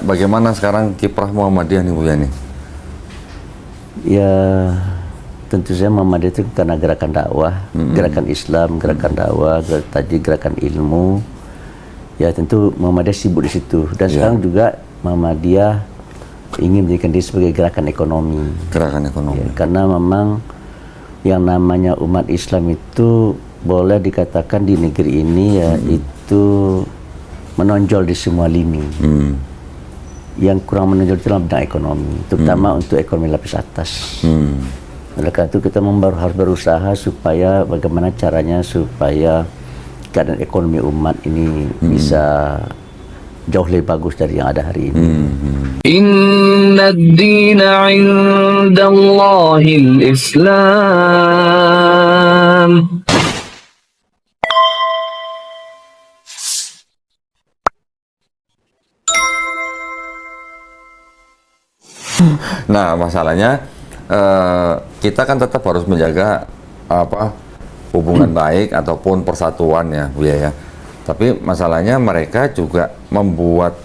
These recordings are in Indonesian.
Bagaimana sekarang kiprah Muhammadiyah nih Bu Yani? Ya, tentu saja Muhammadiyah itu karena gerakan dakwah, gerakan Islam, gerakan dakwah, gerakan ilmu. Ya tentu Muhammadiyah sibuk di situ. Dan sekarang juga Muhammadiyah ingin menjadikan diri sebagai gerakan ekonomi. Gerakan ekonomi. Ya, karena memang yang namanya umat Islam itu boleh dikatakan di negeri ini ya itu menonjol di semua lini. Yang kurang menonjol itu dalam bidang ekonomi, terutama untuk ekonomi lapis atas. Oleh karena itu kita harus berusaha supaya bagaimana caranya supaya keadaan ekonomi umat ini bisa jauh lebih bagus dari yang ada hari ini. Inna ad-dina 'inda Allahil Islam. Nah, masalahnya kita kan tetap harus menjaga hubungan baik ataupun persatuan ya, Bu ya. Tapi masalahnya mereka juga membuat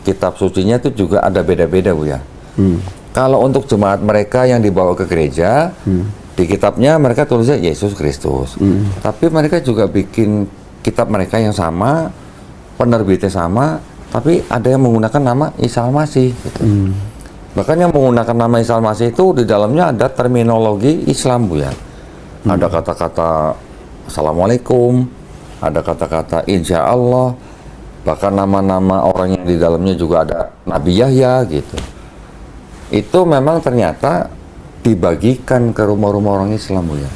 kitab sucinya itu juga ada beda-beda, Bu ya. Kalau untuk jemaat mereka yang dibawa ke gereja, di kitabnya mereka tulisnya Yesus Kristus. Tapi mereka juga bikin kitab mereka yang sama, penerbitnya sama, tapi ada yang menggunakan nama Isa Al-Masih gitu. Bahkan yang menggunakan nama Isa Al-Masih itu di dalamnya ada terminologi Islam, Bu ya. Ada kata-kata Assalamualaikum, ada kata-kata Insya Allah, bahkan nama-nama orang yang di dalamnya juga ada Nabi Yahya gitu. Itu memang ternyata dibagikan ke rumah-rumah orang Islam, Bu ya.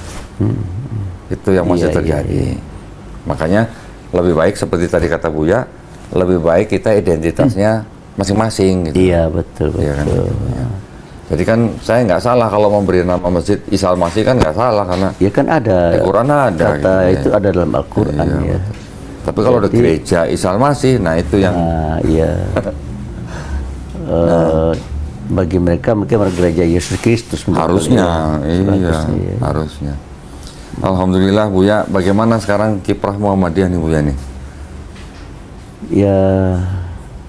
Itu yang masih terjadi. Makanya lebih baik seperti tadi kata Buya, lebih baik kita identitasnya masing-masing gitu. Iya, betul. Ya, kan? Ya. Jadi kan saya nggak salah kalau memberi nama masjid Isa Al-Masih, kan nggak salah karena ya kan ada di Quran ada kata gitu, itu ada dalam Al-Quran ya. Tapi kalau di gereja Isa Al-Masih, nah itu yang bagi mereka mungkin gereja Yesus Kristus harusnya, harusnya. Alhamdulillah Buya, bagaimana sekarang kiprah Muhammadiyah nih Bu Yani? Ya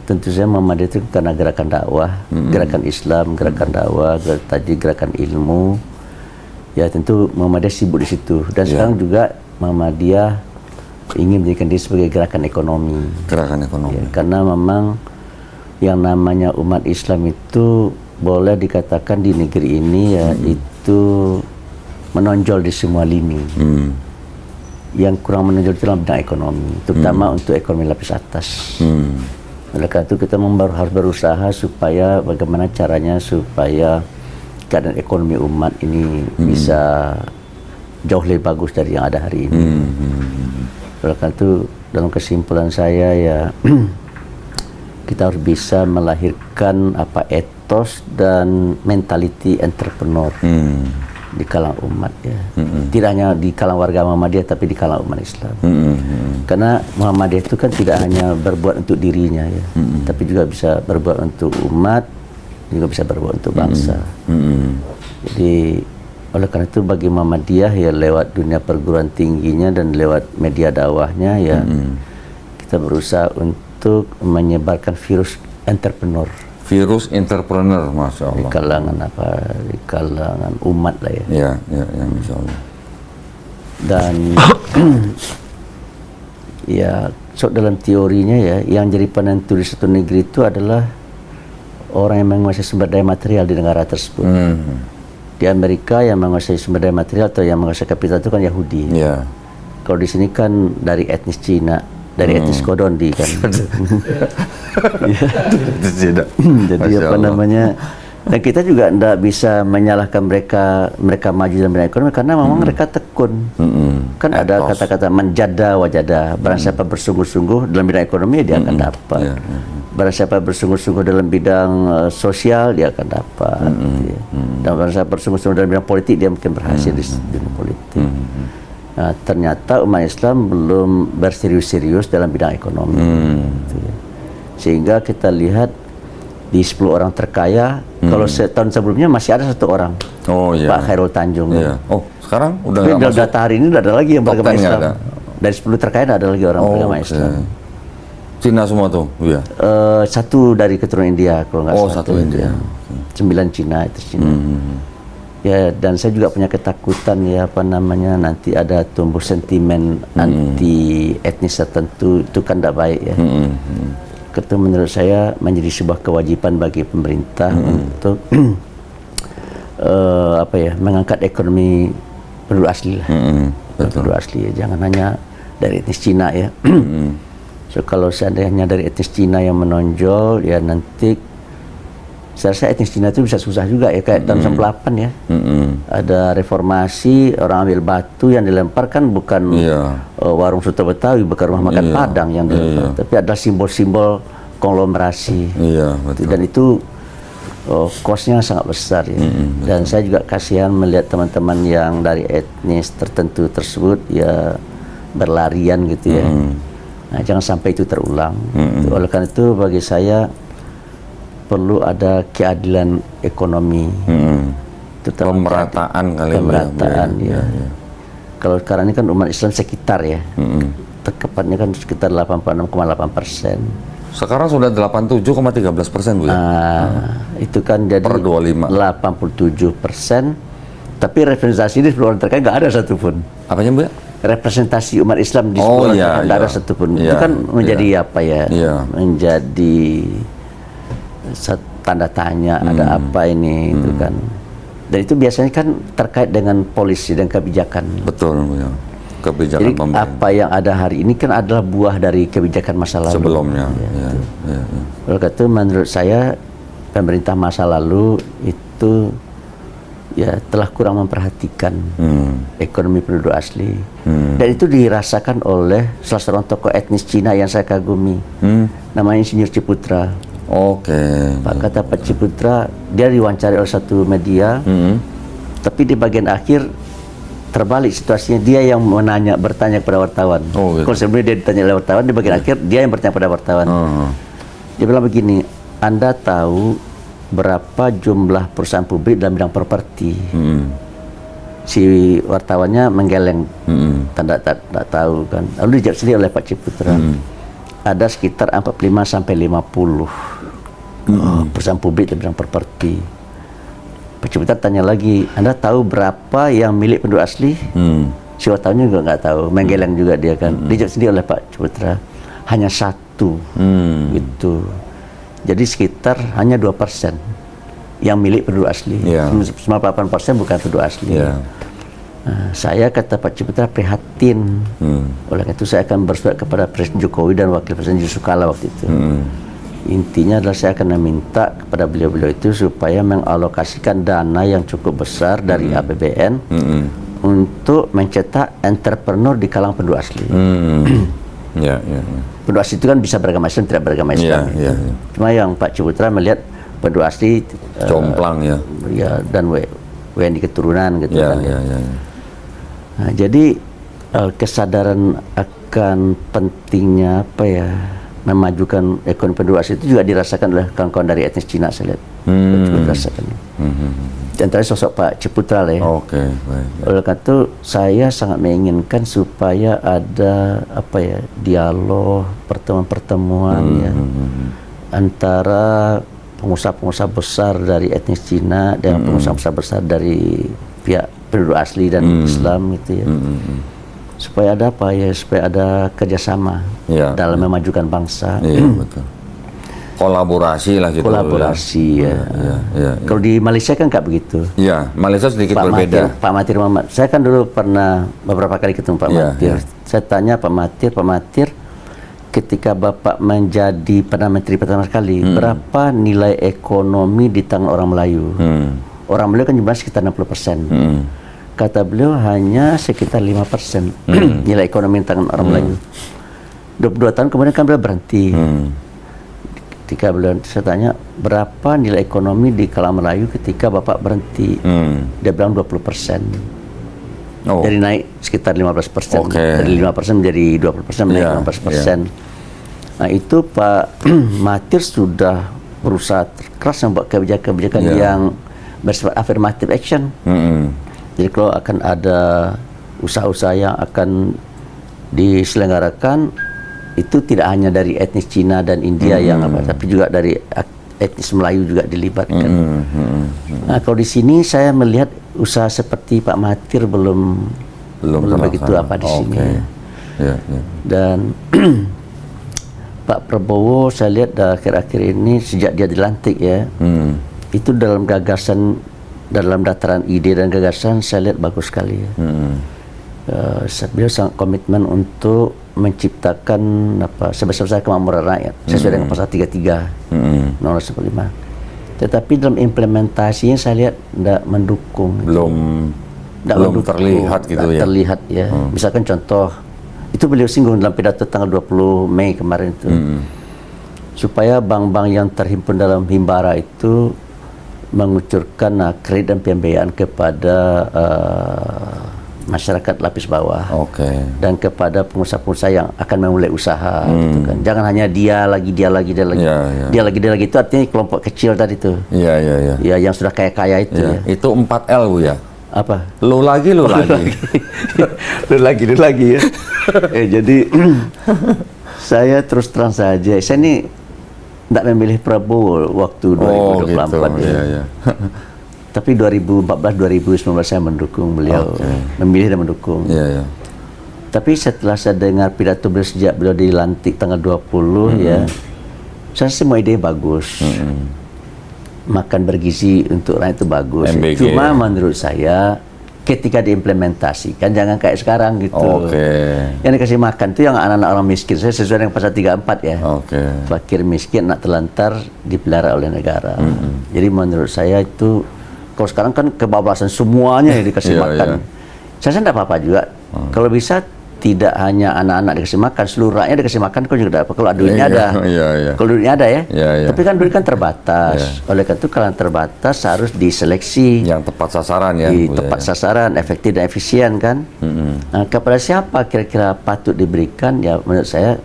tentu saja Muhammadiyah itu karena gerakan dakwah, gerakan Islam, gerakan dakwah, gerakan ilmu. Ya tentu Muhammadiyah sibuk di situ. Dan sekarang juga Muhammadiyah ingin menjadikan diri sebagai gerakan ekonomi. Gerakan ekonomi. Ya, karena memang yang namanya umat Islam itu boleh dikatakan di negeri ini ya itu menonjol di semua lini. Yang kurang menonjol itu dalam bidang ekonomi, terutama untuk ekonomi lapis atas. Oleh karena itu kita harus berusaha supaya bagaimana caranya supaya keadaan ekonomi umat ini bisa jauh lebih bagus dari yang ada hari ini. Oleh karena itu dalam kesimpulan saya ya kita harus bisa melahirkan etos dan mentality entrepreneur di kalangan umat ya. Tidak hanya di kalangan warga Muhammadiyah tapi di kalangan umat Islam. Karena Muhammadiyah itu kan tidak hanya berbuat untuk dirinya ya, tapi juga bisa berbuat untuk umat, juga bisa berbuat untuk bangsa. Jadi oleh karena itu bagi Muhammadiyah ya lewat dunia perguruan tingginya dan lewat media dakwahnya ya kita berusaha untuk menyebarkan virus entrepreneur. Virus entrepreneur, Masya Allah. Di kalangan di kalangan umat lah ya. Ya, Masya Allah. Dan ya, dalam teorinya ya, yang jadi penentu di satu negeri itu adalah orang yang menguasai sumber daya material di negara tersebut. Di Amerika yang menguasai sumber daya material atau yang menguasai kapital itu kan Yahudi. Kalau di sini kan dari etnis Cina, dari etnis Kodondi kan. Jadi apa namanya? Dan kita juga tidak bisa menyalahkan mereka maju dalam bidang ekonomi karena memang mereka tekun. Kan ada kata-kata manjada wajada. Barang siapa bersungguh-sungguh dalam bidang ekonomi dia akan dapat. Barang siapa bersungguh-sungguh dalam bidang sosial dia akan dapat. Dan barang siapa bersungguh-sungguh dalam bidang politik dia mungkin berhasil di dunia politik. Nah, ternyata umat Islam belum berserius-serius dalam bidang ekonomi. Sehingga kita lihat di 10 orang terkaya, kalau tahun sebelumnya masih ada 1 orang, Pak Khairul Tanjung. Oh, sekarang udah nggak masuk. Data hari ini ada lagi yang beragama Islam. Dari 10 terkaya ada lagi orang beragama Islam. Cina semua tuh, ya. Satu dari keturunan India kalau nggak Oh, salah. satu India. 9 Cina itu Cina. Ya, dan saya juga punya ketakutan ya apa namanya nanti ada tumbuh sentimen anti etnis tertentu, itu kan tidak baik ya. Itu menurut saya menjadi sebuah kewajiban bagi pemerintah untuk apa ya mengangkat ekonomi penduduk asli lah. Penduduk asli ya, jangan hanya dari etnis Cina ya. So kalau seandainya dari etnis Cina yang menonjol ya nanti saya rasa etnis Cina itu bisa susah juga ya kayak tahun 98 ya. Ada reformasi, orang ambil batu yang dilempar kan bukan warung soto Betawi, bukan rumah makan Padang yang dilempar, tapi ada simbol-simbol konglomerasi. Dan itu kosnya sangat besar ya. Dan saya juga kasihan melihat teman-teman yang dari etnis tertentu tersebut ya berlarian gitu ya. Nah, jangan sampai itu terulang. Oleh karena itu bagi saya perlu ada keadilan ekonomi, pemerataan kali pemerataan ya. Kalau sekarang ini kan umat Islam sekitar ya, tepatnya kan sekitar 86,8%. Sekarang sudah 87,13% Bu ya. Itu kan jadi Per 25. 87%, tapi representasi di seluruh terkait nggak ada satupun. Apanya Bu ya? Representasi umat Islam di seluruh terkait nggak ada satupun. Itu kan menjadi apa ya? Menjadi tanda tanya ada apa ini itu kan. Dan itu biasanya kan terkait dengan polisi dan kebijakan. Betul Bu ya. Kebijakan Jadi pemerintah. apa yang ada hari ini kan adalah buah dari kebijakan masa lalu. Sebelumnya. Oleh karena itu menurut saya pemerintah masa lalu itu ya telah kurang memperhatikan ekonomi penduduk asli. Dan itu dirasakan oleh salah seorang tokoh etnis Cina yang saya kagumi, namanya Insinyur Ciputra. Kata Pak Ciputra, dia diwawancari oleh satu media, tapi di bagian akhir terbalik situasinya, dia yang bertanya kepada wartawan. Kalau sebelumnya dia ditanya oleh wartawan, di bagian akhir dia yang bertanya pada wartawan. Dia bilang begini, Anda tahu berapa jumlah perusahaan publik dalam bidang properti? Si wartawannya menggeleng, tanda tak tahu kan. Lalu dijawab sendiri oleh Pak Ciputra, ada sekitar 45 sampai 50 perusahaan publik dalam bidang properti. Pak Ciputra tanya lagi, Anda tahu berapa yang milik penduduk asli? Si wartawannya juga nggak tahu, menggeleng juga dia kan. Dijawab sendiri oleh Pak Ciputra, hanya satu. Gitu. Jadi sekitar hanya 2% yang milik penduduk asli. 98% bukan penduduk asli. Nah, saya kata Pak Ciputra prihatin. Oleh karena itu saya akan bersurat kepada Presiden Jokowi dan Wakil Presiden Yusuf Kala waktu itu. Intinya adalah saya akan meminta kepada beliau-beliau itu supaya mengalokasikan dana yang cukup besar dari APBN untuk mencetak entrepreneur di kalangan penduduk asli. Penduduk asli itu kan bisa beragama Islam, tidak beragama Islam. Cuma yang Pak Ciputra melihat penduduk asli jomplang dan WNI keturunan gitu kan. Nah, jadi kesadaran akan pentingnya apa ya memajukan ekonomi penduduk asli itu juga dirasakan oleh kawan-kawan dari etnis Cina, saya lihat. Dirasakan. Di antara sosok Pak Ciputra lah ya. Oleh karena itu saya sangat menginginkan supaya ada apa ya dialog, pertemuan-pertemuan ya antara pengusaha-pengusaha besar dari etnis Cina dan pengusaha-pengusaha besar dari pihak penduduk asli dan Islam gitu ya. Supaya ada apa ya, supaya ada kerjasama dalam memajukan bangsa. Betul. Kolaborasi lah gitu. Kolaborasi ya. Kalau di Malaysia kan nggak begitu. Malaysia sedikit berbeda. Pak Mahathir Mohamad. Saya kan dulu pernah beberapa kali ketemu Pak Mahathir. Saya tanya Pak Mahathir, ketika Bapak menjadi Perdana Menteri pertama sekali, berapa nilai ekonomi di tangan orang Melayu? Orang Melayu kan jumlahnya sekitar 60%. Kata beliau hanya sekitar 5% nilai ekonomi di tangan orang Melayu. 22 tahun kemudian kan beliau berhenti. Ketika beliau, saya tanya, berapa nilai ekonomi di kalangan Melayu ketika Bapak berhenti? Dia bilang 20%. Jadi naik sekitar 15%. Dari 5% menjadi 20%, naik 15%. Nah itu Pak Mahathir sudah berusaha keras membuat kebijakan-kebijakan yang bersifat affirmative action. Jadi kalau akan ada usaha-usaha yang akan diselenggarakan, itu tidak hanya dari etnis Cina dan India yang tapi juga dari etnis Melayu juga dilibatkan. Nah, kalau di sini saya melihat usaha seperti Pak Mahathir belum begitu apa di sini. Ya. Dan Pak Prabowo saya lihat akhir-akhir ini sejak dia dilantik ya, itu dalam gagasan, dalam dataran ide dan gagasan saya lihat bagus sekali ya. Beliau sangat komitmen untuk menciptakan sebesar-besar kemakmuran rakyat sesuai dengan pasal 33 nomor 15. Tetapi dalam implementasinya saya lihat tidak mendukung. Belum terlihat gitu ya. Terlihat ya. Misalkan contoh itu beliau singgung dalam pidato tanggal 20 Mei kemarin itu, supaya bank-bank yang terhimpun dalam Himbara itu mengucurkan kredit dan pembiayaan kepada masyarakat lapis bawah, dan kepada pengusaha-pengusaha yang akan memulai usaha, gitu kan. Jangan hanya dia lagi, dia lagi itu artinya kelompok kecil tadi itu, ya yang sudah kaya-kaya itu. Itu 4L Bu ya. Apa? Lu lagi. lu lagi ya. Jadi saya terus terang saja, saya ini tidak memilih Prabowo waktu 2024 ya. Tapi 2014-2019 saya mendukung beliau, memilih dan mendukung. Tapi setelah saya dengar pidato beliau sejak beliau dilantik tanggal 20 ya, saya semua ide bagus. Makan bergizi untuk rakyat itu bagus. Cuma menurut saya ketika diimplementasikan jangan kayak sekarang gitu. Yang dikasih makan itu yang anak-anak orang miskin. Saya sesuai dengan pasal 34 ya. Fakir miskin, anak telantar dipelihara oleh negara. Jadi menurut saya itu, kalau sekarang kan kebablasan semuanya yang dikasih makan. Saya tidak apa-apa juga. Kalau bisa tidak hanya anak-anak dikasih makan, seluruh rakyat dikasih makan, kau juga dapat. Kalau duitnya ada, kalau duitnya ada ya. Tapi kan duit kan terbatas. Oleh karena itu kalau terbatas harus diseleksi. Yang tepat sasaran ya. Tepat sasaran, efektif dan efisien kan. Nah, kepada siapa kira-kira patut diberikan? Ya menurut saya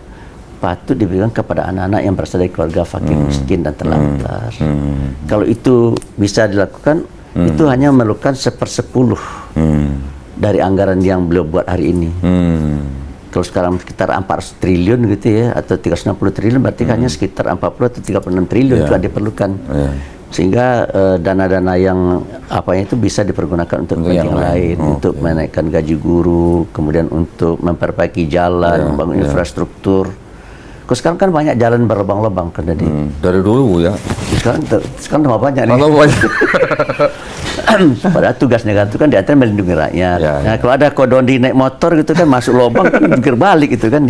patut diberikan kepada anak-anak yang berasal dari keluarga fakir miskin dan terlantar. Kalau itu bisa dilakukan, itu hanya memerlukan 1/10 dari anggaran yang beliau buat hari ini. Kalau sekarang sekitar 400 triliun gitu ya, atau 360 triliun, berarti hanya sekitar 40 atau 36 triliun itu diperlukan. Sehingga dana-dana yang itu bisa dipergunakan untuk yang lain, untuk menaikkan gaji guru, kemudian untuk memperbaiki jalan, membangun infrastruktur. Kalau sekarang kan banyak jalan berlubang-lubang kan tadi. Dari dulu Bu ya. Sekarang tambah banyak nih. Padahal tugas negara itu kan diantara melindungi rakyat. Nah, kalau ada kodondi naik motor gitu kan masuk lubang kan jungkir balik gitu kan.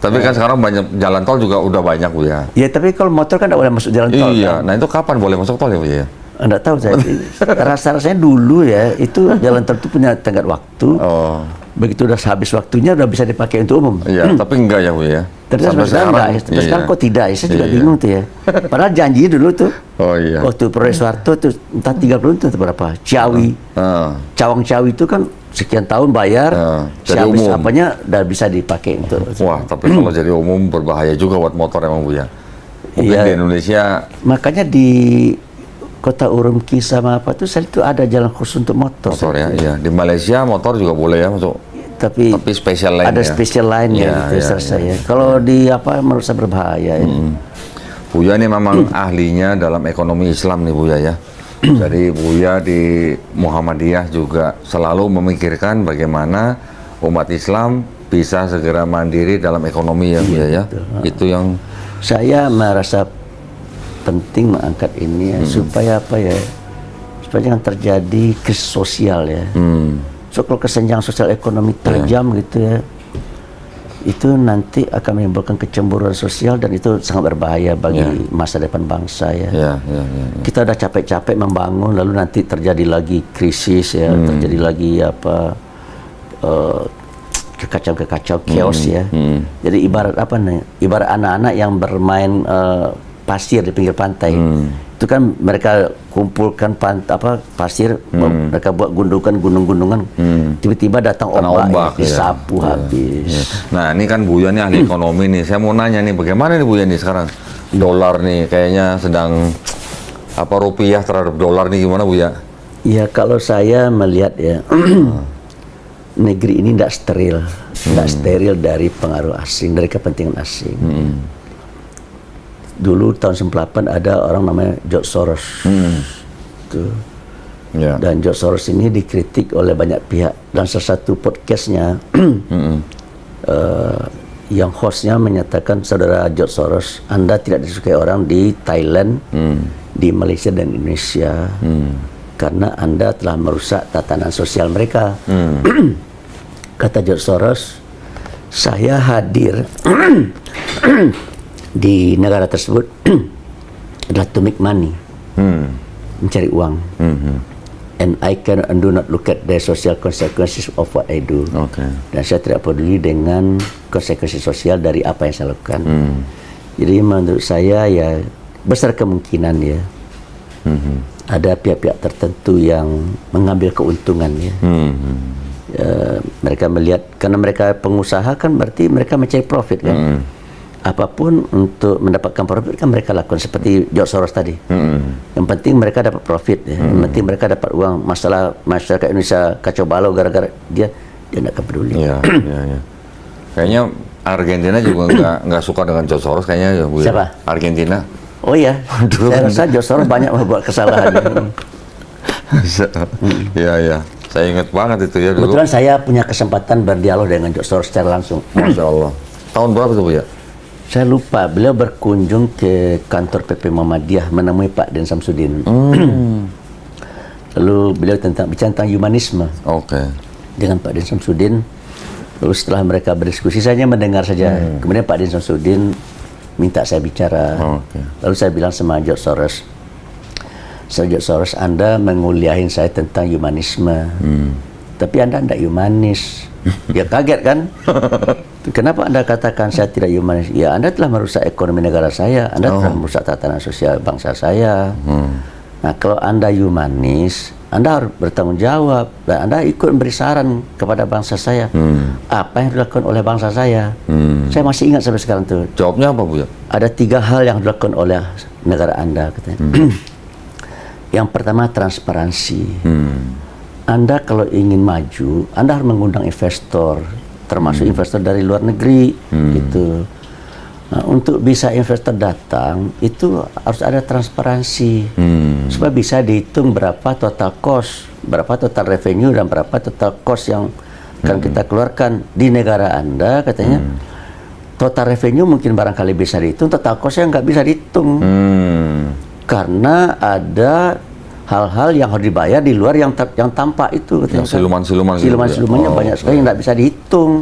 Tapi kan sekarang banyak jalan tol juga udah banyak Bu ya. Ya tapi kalau motor kan tidak boleh masuk jalan tol. Nah itu kapan boleh masuk tol ya Bu ya? Enggak tahu saya. Rasa-rasanya dulu ya itu jalan tol itu punya tenggat waktu. Begitu udah habis waktunya udah bisa dipakai untuk umum. Tapi enggak ya Bu ya. Sampai sekarang enggak. Sampai sekarang kok tidak ya? Saya juga bingung tuh ya. Padahal janji dulu tuh. Waktu Proyek Soeharto tuh entah 30 itu berapa? Ciawi. Cawang Ciawi itu kan sekian tahun bayar. Jadi umum. Apanya udah bisa dipakai untuk. Wah, tapi kalau jadi umum berbahaya juga buat motor emang Bu ya. Mungkin di Indonesia. Makanya di Kota Urumqi sama apa tuh saya itu ada jalan khusus untuk motor. Ya. Di Malaysia motor juga boleh ya masuk. Tapi special line ada special line gitu saya. Kalau di menurut saya berbahaya ya. Buya ini memang ahlinya dalam ekonomi Islam nih Buya ya. Jadi Buya di Muhammadiyah juga selalu memikirkan bagaimana umat Islam bisa segera mandiri dalam ekonomi ya Buya ya. Itu yang saya merasa penting mengangkat ini ya, supaya supaya jangan terjadi krisis sosial ya. So kalau kesenjangan sosial ekonomi tajam gitu ya, itu nanti akan menimbulkan kecemburuan sosial dan itu sangat berbahaya bagi masa depan bangsa ya. Kita udah capek-capek membangun lalu nanti terjadi lagi krisis ya, terjadi lagi kekacauan chaos ya. Jadi ibarat ibarat anak-anak yang bermain pasir di pinggir pantai. Itu kan mereka kumpulkan pasir, mereka buat gunung-gunungan. Tiba-tiba datang ombak disapu habis. Nah, ini kan Buya nih ahli ekonomi nih. Saya mau nanya nih, bagaimana nih Buya nih sekarang? Dolar nih kayaknya sedang rupiah terhadap dolar nih gimana Buya? Ya kalau saya melihat ya negeri ini tidak steril dari pengaruh asing, dari kepentingan asing. Dulu tahun 98 ada orang namanya George Soros. Tuh. Ya. Dan George Soros ini dikritik oleh banyak pihak. Dan salah satu podcastnya yang hostnya menyatakan, saudara George Soros, Anda tidak disukai orang di Thailand, di Malaysia dan Indonesia, karena Anda telah merusak tatanan sosial mereka. Kata George Soros, saya hadir di negara tersebut adalah to make money, mencari uang. And I can do not look at the social consequences of what I do. Oke. Dan saya tidak peduli dengan konsekuensi sosial dari apa yang saya lakukan. Jadi menurut saya ya besar kemungkinan ya ada pihak-pihak tertentu yang mengambil keuntungan ya. Mereka melihat, karena mereka pengusaha kan berarti mereka mencari profit kan. Apapun untuk mendapatkan profit kan mereka lakukan, seperti George Soros tadi. Yang penting mereka dapat profit ya. Yang penting mereka dapat uang. Masalah masyarakat Indonesia kacau balau gara-gara dia tidak akan peduli. Iya, iya, iya. Kayaknya Argentina juga nggak suka dengan George Soros kayaknya ya, Bu. Siapa? Argentina. Oh iya, saya rasa George Soros banyak membuat kesalahan. Iya, iya. Saya ingat banget itu ya dulu. Kebetulan saya punya kesempatan berdialog dengan George Soros secara langsung. Masya Allah. Tahun berapa tuh, Bu ya? Saya lupa, beliau berkunjung ke kantor PP Muhammadiyah menemui Pak Den Samsudin. Lalu beliau bicara tentang humanisme dengan Pak Den Samsudin. Lalu setelah mereka berdiskusi, saya hanya mendengar saja. Kemudian Pak Den Samsudin minta saya bicara. Lalu saya bilang sama George Soros, George Soros, Anda menguliahin saya tentang humanisme, tapi Anda tidak humanis. Dia kaget kan? Kenapa Anda katakan saya tidak humanis? Ya, Anda telah merusak ekonomi negara saya, Anda telah merusak tatanan sosial bangsa saya. Nah, kalau Anda humanis, Anda harus bertanggung jawab dan Anda ikut memberi saran kepada bangsa saya. Apa yang dilakukan oleh bangsa saya? Saya masih ingat sampai sekarang tuh. Jawabnya apa, Bu ya? Ada 3 hal yang dilakukan oleh negara Anda, katanya. Yang pertama, transparansi. Anda kalau ingin maju, Anda harus mengundang investor, termasuk investor dari luar negeri, gitu. Nah, untuk bisa investor datang, itu harus ada transparansi, supaya bisa dihitung berapa total cost, berapa total revenue, dan berapa total cost yang akan kita keluarkan di negara Anda, katanya. Total revenue mungkin barangkali bisa dihitung, total costnya nggak bisa dihitung, karena ada hal-hal yang harus dibayar di luar yang tampak itu, yang siluman-siluman siluman-silumannya banyak sekali yang tidak bisa dihitung.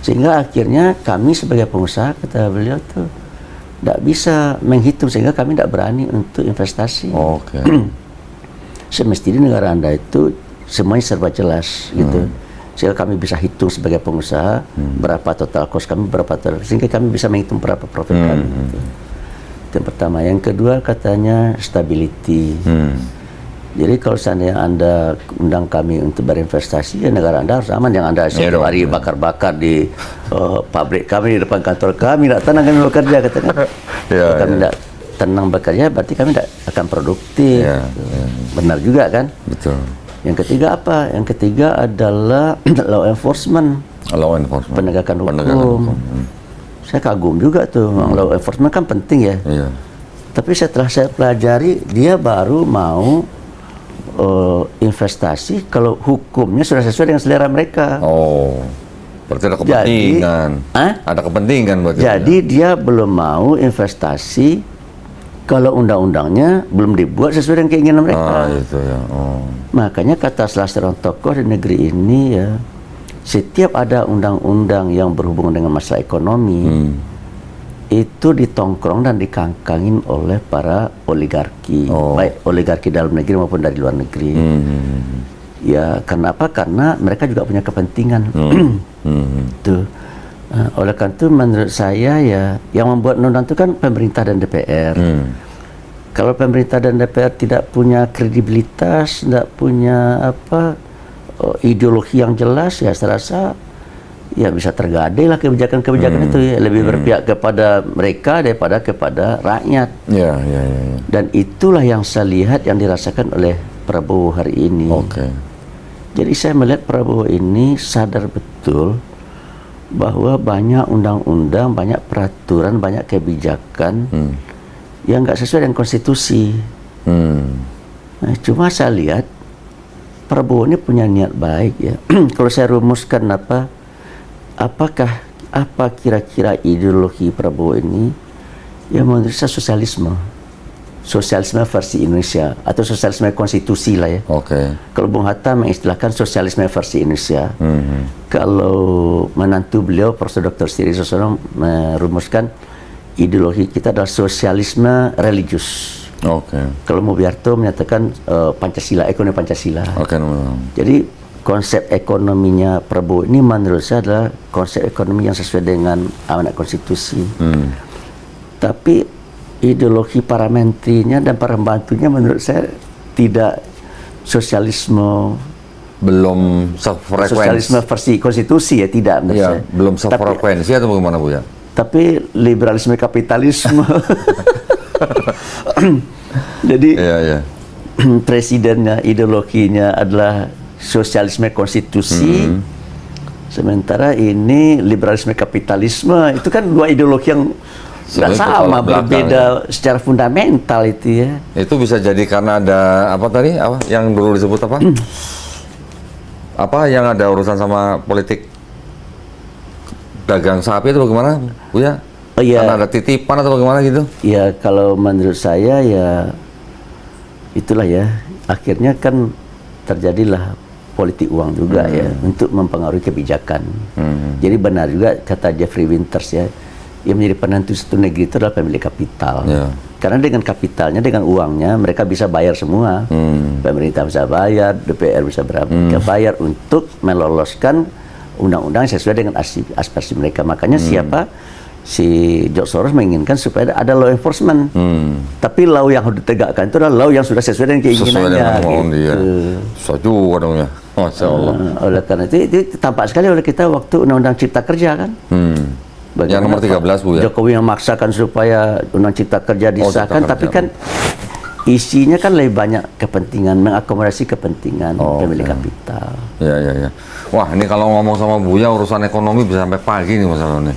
Sehingga akhirnya kami sebagai pengusaha, kata beliau tuh, tidak bisa menghitung, sehingga kami tidak berani untuk investasi. Semestinya negara Anda itu semuanya serba jelas gitu, sehingga kami bisa hitung sebagai pengusaha berapa total cost kami, berapa total, sehingga kami bisa menghitung berapa profit kami gitu. Itu yang pertama. Yang kedua, katanya stability. Jadi kalau seandainya Anda undang kami untuk berinvestasi, ya negara Anda harus aman. Yang Anda setiap hari bakar-bakar di pabrik kami, di depan kantor kami, tidak tenang kami bekerja, katanya. Kalau kami tidak tenang bekerja, berarti kami tidak akan produktif. Benar juga kan? Betul. Yang ketiga apa? Yang ketiga adalah law enforcement. Penegakan hukum. Saya kagum juga tuh, law enforcement kan penting ya. Tapi setelah saya pelajari, dia baru mau investasi kalau hukumnya sudah sesuai dengan selera mereka. Berarti ada kepentingan. Ada kepentingan berarti. Jadi dia belum mau investasi kalau undang-undangnya belum dibuat sesuai dengan keinginan mereka. Makanya kata salah seorang tokoh di negeri ini ya, setiap ada undang-undang yang berhubungan dengan masalah ekonomi, itu ditongkrong dan dikangkangin oleh para oligarki, baik oligarki dalam negeri maupun dari luar negeri. Ya, karena apa? Karena mereka juga punya kepentingan. Tuh. Oleh karena itu menurut saya ya, yang membuat undang-undang itu kan pemerintah dan DPR. Kalau pemerintah dan DPR tidak punya kredibilitas, tidak punya ideologi yang jelas, ya saya rasa ya bisa tergadai lah kebijakan-kebijakan itu ya, lebih berpihak kepada mereka daripada kepada rakyat. Dan itulah yang saya lihat yang dirasakan oleh Prabowo hari ini. Jadi saya melihat Prabowo ini sadar betul bahwa banyak undang-undang, banyak peraturan, banyak kebijakan yang nggak sesuai dengan konstitusi. Nah, cuma saya lihat Prabowo ini punya niat baik ya. Kalau saya rumuskan apa kira-kira ideologi Prabowo ini? Ya menurut saya sosialisme versi Indonesia atau sosialisme konstitusi lah ya. Kalau Bung Hatta mengistilahkan sosialisme versi Indonesia. Kalau menantu beliau Profesor Dr. Siri Sosono merumuskan ideologi kita adalah sosialisme religius. Kalau Mubiarto menyatakan Pancasila, ekonomi Pancasila. Jadi konsep ekonominya Prabowo ini menurut saya adalah konsep ekonomi yang sesuai dengan amanat konstitusi. Tapi ideologi para menterinya dan para pembantunya menurut saya tidak sosialisme, belum sefrekuensi. Sosialisme versi konstitusi ya, tidak menurut saya. Belum sefrekuensi atau bagaimana Bu ya? Tapi liberalisme kapitalisme. Jadi presidennya, ideologinya adalah sosialisme konstitusi, sementara ini liberalisme kapitalisme. Itu kan dua ideologi yang nggak sama, berbeda secara fundamental itu ya. Itu bisa jadi karena ada apa tadi? Yang dulu disebut apa? Yang ada urusan sama politik dagang sapi itu bagaimana, Bu ya? Karena ada titipan atau bagaimana gitu? Ya kalau menurut saya ya itulah ya. Akhirnya kan terjadilah politik uang juga ya untuk mempengaruhi kebijakan. Jadi benar juga kata Jeffrey Winters ya, yang menjadi penentu satu negeri itu adalah pemilik kapital. Karena dengan kapitalnya, dengan uangnya mereka bisa bayar semua. Pemerintah bisa bayar, DPR bisa bayar untuk meloloskan undang-undang sesuai dengan aspirasi mereka. Makanya si George Soros menginginkan supaya ada law enforcement. Tapi law yang harus ditegakkan itu adalah law yang sudah sesuai dengan keinginannya. Susah juga dong ya. Masya Allah. Oleh karena itu tampak sekali oleh kita waktu Undang-Undang Cipta Kerja kan. Yang nomor 13 Bu ya. Jokowi yang memaksakan supaya Undang Cipta Kerja disahkan, tapi kan isinya kan lebih banyak kepentingan, mengakomodasi kepentingan pemilik kapital. Ya. Wah ini kalau ngomong sama Buya urusan ekonomi bisa sampai pagi nih masalahnya.